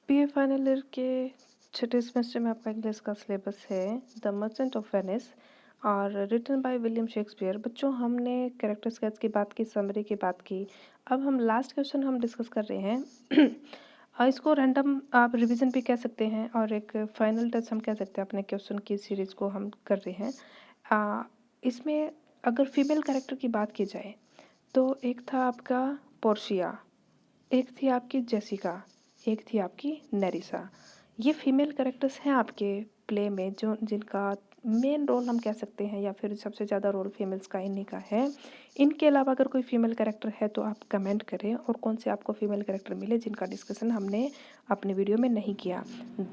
BA final year के छठे semester में आपका इंग्लिश का सिलेबस है द मर्चेंट ऑफ वेनिस और रिटन बाय विलियम शेक्सपियर। बच्चों, हमने कैरेक्टर स्केच की बात की, समरी की बात की। अब हम लास्ट क्वेश्चन हम डिस्कस कर रहे हैं। इसको रैंडम आप रिवीजन भी कह सकते हैं और एक फाइनल टच हम कह सकते हैं। अपने क्वेश्चन की सीरीज को हम कर रहे हैं। इसमें अगर फीमेल कैरेक्टर की बात की जाए तो एक था आपका पोर्शिया, एक थी आपकी जेसिका, एक थी आपकी नेरिसा। ये फीमेल कैरेक्टर्स हैं आपके प्ले में जो जिनका मेन रोल हम कह सकते हैं या फिर सबसे ज़्यादा रोल फीमेल्स का इन्हीं का है। इनके अलावा अगर कोई फीमेल कैरेक्टर है तो आप कमेंट करें और कौन से आपको फीमेल कैरेक्टर मिले जिनका डिस्कशन हमने अपने वीडियो में नहीं किया।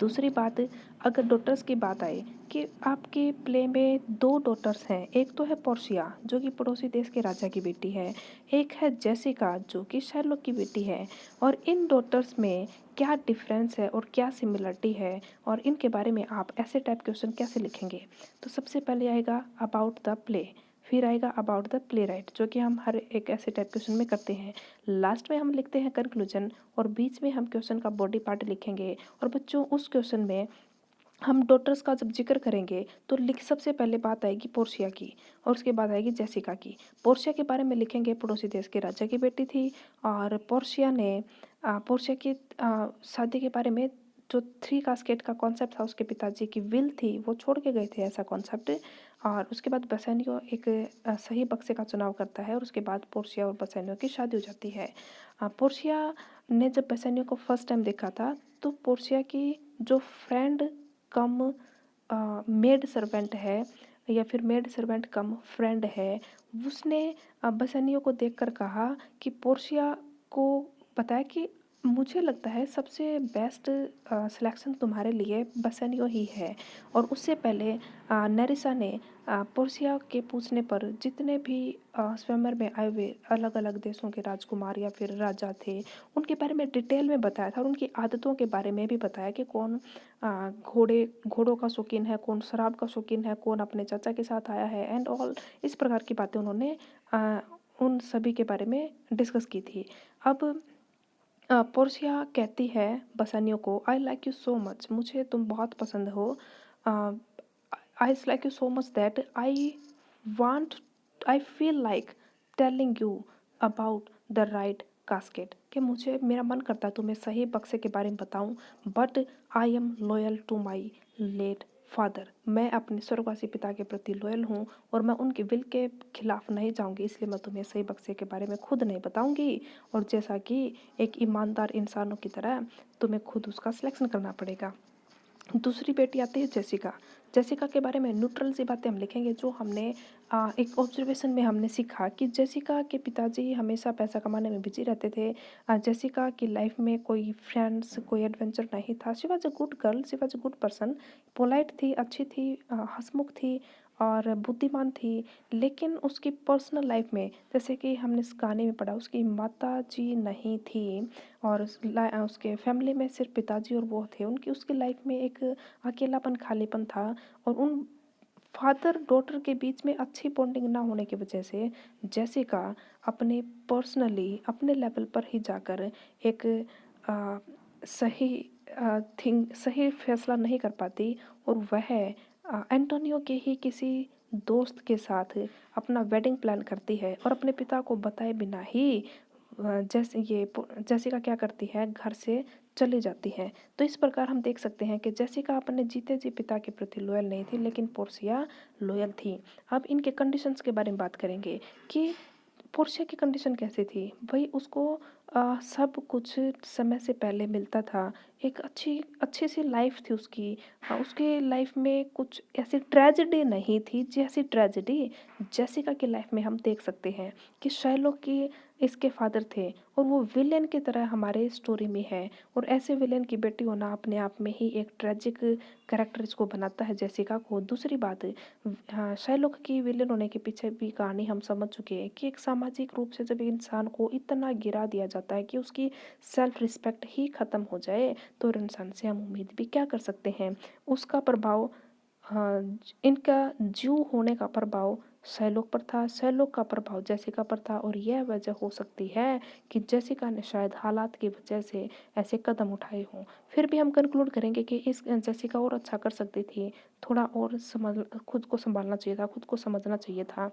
दूसरी बात, अगर डॉटर्स की बात आए कि आपके प्ले में दो डॉटर्स हैं, एक तो है पोर्शिया जो कि पड़ोसी देश के राजा की बेटी है, एक है जेसिका जो कि शार्लोक की बेटी है। और इन डॉटर्स में क्या डिफरेंस है और क्या सिमिलरिटी है और इनके बारे में आप ऐसे टाइप क्वेश्चन कैसे लिखेंगे। तो सबसे पहले आएगा अबाउट द प्ले, फिर आएगा अबाउट द प्ले राइट जो कि हम हर एक ऐसे टाइप क्वेश्चन में करते हैं। लास्ट में हम लिखते हैं कंक्लूजन और बीच में हम क्वेश्चन का बॉडी पार्ट लिखेंगे। और बच्चों, उस क्वेश्चन में हम डॉटर्स का जब जिक्र करेंगे तो लिख सबसे पहले बात आएगी पोर्शिया की और उसके बाद आएगी जेसिका की। पोर्शिया के बारे में लिखेंगे पड़ोसी देश के राजा की बेटी थी और पोर्शिया की शादी के बारे में जो थ्री कास्केट का कॉन्सेप्ट था, उसके पिताजी की विल थी, वो छोड़ के गए थे ऐसा कॉन्सेप्ट। और उसके बाद बसेनियो एक सही बक्से का चुनाव करता है और उसके बाद पोर्शिया और बसेनियो की शादी हो जाती है। पोर्शिया ने जब बसेनियो को फर्स्ट टाइम देखा था तो पोर्शिया की जो फ्रेंड कम मेड सर्वेंट है या फिर मेड सर्वेंट कम फ्रेंड है, उसने बसनियों को देखकर कहा कि पोर्शिया को बताया कि मुझे लगता है सबसे बेस्ट सिलेक्शन तुम्हारे लिए बसनियो ही है। और उससे पहले नरिसा ने पोर्शिया के पूछने पर जितने भी स्वयंवर में आए हुए अलग अलग देशों के राजकुमार या फिर राजा थे उनके बारे में डिटेल में बताया था और उनकी आदतों के बारे में भी बताया कि कौन घोड़ों का शौकीन है, कौन शराब का शौकीन है, कौन अपने चाचा के साथ आया है एंड ऑल। इस प्रकार की बातें उन्होंने उन सभी के बारे में डिस्कस की थी। अब पोर्शिया कहती है बसानियों को, I like you so much, मुझे तुम बहुत पसंद हो। I like you so much that want I feel like telling you about the right casket, कि मुझे मेरा मन करता है तुम्हें सही बक्से के बारे में बताऊं, but I am loyal to my late father, मैं अपने स्वर्गवासी पिता के प्रति लॉयल हूँ और मैं उनके विल के खिलाफ नहीं जाऊँगी, इसलिए मैं तुम्हें सही बक्से के बारे में खुद नहीं बताऊँगी। और जैसा कि एक ईमानदार इंसानों की तरह तुम्हें खुद उसका सिलेक्शन करना पड़ेगा। दूसरी बेटी आती है जेसिका। जेसिका के बारे में न्यूट्रल सी बातें हम लिखेंगे जो हमने एक ऑब्जर्वेशन में हमने सीखा कि जेसिका के पिताजी हमेशा पैसा कमाने में बिजी रहते थे। जेसिका की लाइफ में कोई फ्रेंड्स, कोई एडवेंचर नहीं था। She was a good girl, she was a good person, polite थी, अच्छी थी, हंसमुख थी और बुद्धिमान थी। लेकिन उसकी पर्सनल लाइफ में, जैसे कि हमने इस गाने में पढ़ा, उसकी माता जी नहीं थी और उसके फैमिली में सिर्फ पिताजी और वो थे। उनकी उसकी लाइफ में एक अकेलापन, खालीपन था और उन फादर डॉटर के बीच में अच्छी बॉन्डिंग ना होने की वजह से जेसिका अपने पर्सनली अपने लेवल पर ही जाकर एक आ, सही सही फैसला नहीं कर पाती और वह एंटोनियो के ही किसी दोस्त के साथ अपना वेडिंग प्लान करती है और अपने पिता को बताए बिना ही जेसिका क्या करती है, घर से चली जाती है। तो इस प्रकार हम देख सकते हैं कि जेसिका अपने जीते जी पिता के प्रति लॉयल नहीं थी लेकिन पोर्शिया लॉयल थी। अब इनके कंडीशंस के बारे में बात करेंगे कि पोर्शिया की कंडीशन कैसी थी। भाई उसको सब कुछ समय से पहले मिलता था, एक अच्छी अच्छी सी लाइफ थी उसकी। उसके लाइफ में कुछ ऐसी ट्रेजेडी नहीं थी जैसी ट्रेजेडी जेसिका की लाइफ में हम देख सकते हैं कि शाइलोक की इसके फादर थे और वो विलेन की तरह हमारे स्टोरी में है। और ऐसे विलेन की बेटी होना अपने आप में ही एक ट्रेजिक कैरेक्टर इसको बनाता है जेसिका को। दूसरी बात, शाइलोक की विलेन होने के पीछे भी कहानी हम समझ चुके हैं कि एक सामाजिक रूप से जब इंसान को इतना गिरा दिया जाता है कि उसकी सेल्फ रिस्पेक्ट ही ख़त्म हो जाए तो इंसान से हम उम्मीद भी क्या कर सकते हैं। उसका प्रभाव, इनका ज्यू होने का प्रभाव शैलोक पर था, शैलोक का प्रभाव जेसिका पर था और यह वजह हो सकती है कि जेसिका ने शायद हालात की वजह से ऐसे कदम उठाए हों। फिर भी हम कंक्लूड करेंगे कि इस जेसिका और अच्छा कर सकती थी, थोड़ा और समझ खुद को सँभालना चाहिए था, खुद को समझना चाहिए था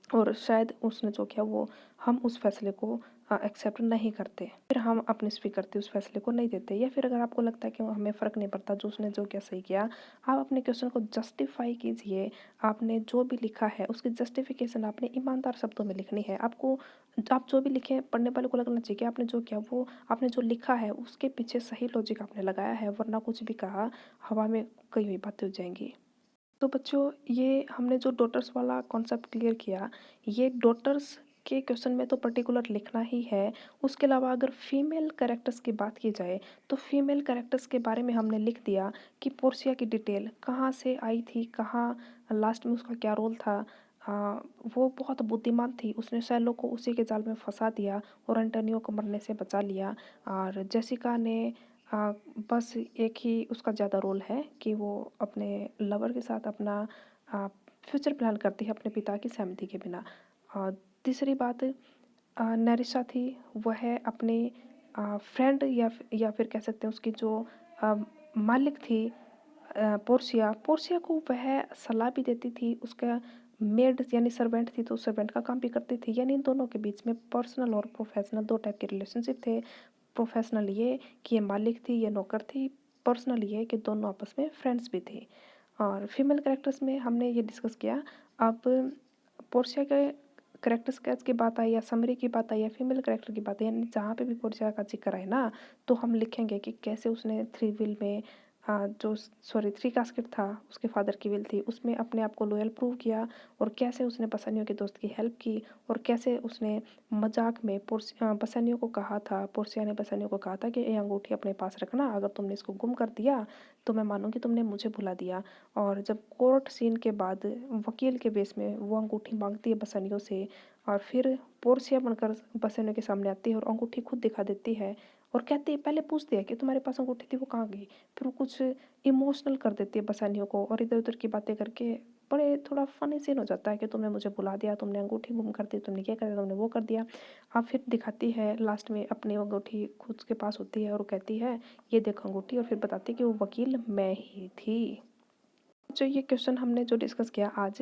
और शायद उसने जो किया वो हम उस फैसले को एक्सेप्ट नहीं करते, फिर हम अपनी स्वीकृति उस फैसले को नहीं देते। या फिर अगर आपको लगता है कि हमें फ़र्क नहीं पड़ता, जो उसने जो किया सही किया, आप अपने क्वेश्चन को जस्टिफाई कीजिए। आपने जो भी लिखा है उसकी जस्टिफिकेशन आपने ईमानदार शब्दों में लिखनी है। आपको आप जो भी लिखें पढ़ने वाले को लगना चाहिए कि आपने जो किया वो आपने जो लिखा है उसके पीछे सही लॉजिक आपने लगाया है, वरना कुछ भी कहा हवा में कही हुई बातें हो जाएंगी। तो बच्चों ये हमने जो डॉटर्स वाला कॉन्सेप्ट क्लियर किया, ये डॉटर्स के क्वेश्चन में तो पर्टिकुलर लिखना ही है। उसके अलावा अगर फीमेल कैरेक्टर्स की बात की जाए तो फीमेल कैरेक्टर्स के बारे में हमने लिख दिया कि पोर्शिया की डिटेल कहाँ से आई थी, कहाँ लास्ट में उसका क्या रोल था। वो बहुत बुद्धिमान थी, उसने शैलो को उसी के जाल में फंसा दिया और एंटोनियो को मरने से बचा लिया। और जेसिका ने बस एक ही उसका ज़्यादा रोल है कि वो अपने लवर के साथ अपना फ्यूचर प्लान करती है अपने पिता की सहमति के बिना। तीसरी बात नैरिशा थी, वह अपने फ्रेंड या फिर कह सकते हैं उसकी जो अ, मालिक थी पोर्शिया पोर्शिया को वह सलाह भी देती थी, उसका मेड यानी सर्वेंट थी तो सर्वेंट का काम भी करती थी। यानी इन दोनों के बीच में पर्सनल और प्रोफेशनल दो टाइप के रिलेशनशिप थे। प्रोफेशनल ये कि ये मालिक थी, ये नौकर थी। पर्सनल ये कि दोनों आपस में फ्रेंड्स भी थे। और फीमेल कैरेक्टर्स में हमने ये डिस्कस किया। अब पोर्शिया के कैरेक्टर स्केच की बात आई या समरी की बात आई या फीमेल कैरेक्टर की बात आई, यानी जहाँ पे भी पोर्शिया का जिक्र है ना, तो हम लिखेंगे कि कैसे उसने थ्री विल में जो सॉरी थ्री कास्केट था उसके फादर की विल थी उसमें अपने आप को लॉयल प्रूव किया और कैसे उसने बसानियों के दोस्त की हेल्प की और कैसे उसने मजाक में बसानियों को कहा था, पोर्शिया ने बसानियों को कहा था कि ये अंगूठी अपने पास रखना, अगर तुमने इसको गुम कर दिया तो मैं मानूंगी तुमने मुझे भुला दिया। और जब कोर्ट सीन के बाद वकील के बेस में वो अंगूठी मांगती है बसानियों से और फिर पोर्शिया बनकर बसानियों के सामने आती है और अंगूठी खुद दिखा देती है और कहती है, पहले पूछती है कि तुम्हारे पास अंगूठी थी वो कहाँ गई, फिर वो कुछ इमोशनल कर देती है बसानियों को और इधर उधर की बातें करके बड़े थोड़ा फनी सीन हो जाता है कि तुमने मुझे बुला दिया, तुमने अंगूठी गुम कर दी, तुमने क्या कर दिया, तुमने वो कर दिया। अब फिर दिखाती है लास्ट में अपनी अंगूठी खुद के पास होती है और वो कहती है ये देखो अंगूठी, और फिर बताती है कि वो वकील मैं ही थी। जो ये क्वेश्चन हमने जो डिस्कस किया आज,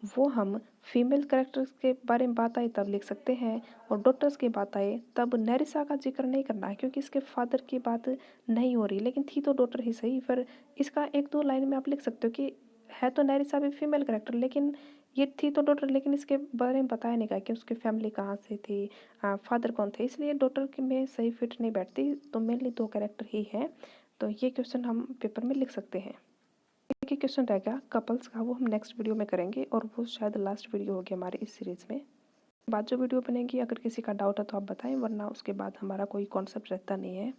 वो हम फीमेल कैरेक्टर्स के बारे में बात आई तब लिख सकते हैं और डॉक्टर्स की बात आए तब नैरिसा का जिक्र नहीं करना है क्योंकि इसके फादर की बात नहीं हो रही, लेकिन थी तो डॉक्टर ही सही। फिर इसका एक दो लाइन में आप लिख सकते हो कि है तो नैरिसा भी फीमेल कैरेक्टर, लेकिन ये थी तो डॉक्टर, लेकिन इसके बारे में बताया नहीं गया कि उसकी फैमिली कहाँ से थी, फादर कौन थे, इसलिए डॉक्टर के में सही फिट नहीं बैठती, तो मेनली दो कैरेक्टर ही हैं। तो ये क्वेश्चन हम पेपर में लिख सकते हैं। एक ही क्वेश्चन रह गया कपल्स का, वो हम नेक्स्ट वीडियो में करेंगे और वो शायद लास्ट वीडियो होगी हमारी इस सीरीज़ में। बाद जो वीडियो बनेगी अगर किसी का डाउट है तो आप बताएं, वरना उसके बाद हमारा कोई कॉन्सेप्ट रहता नहीं है।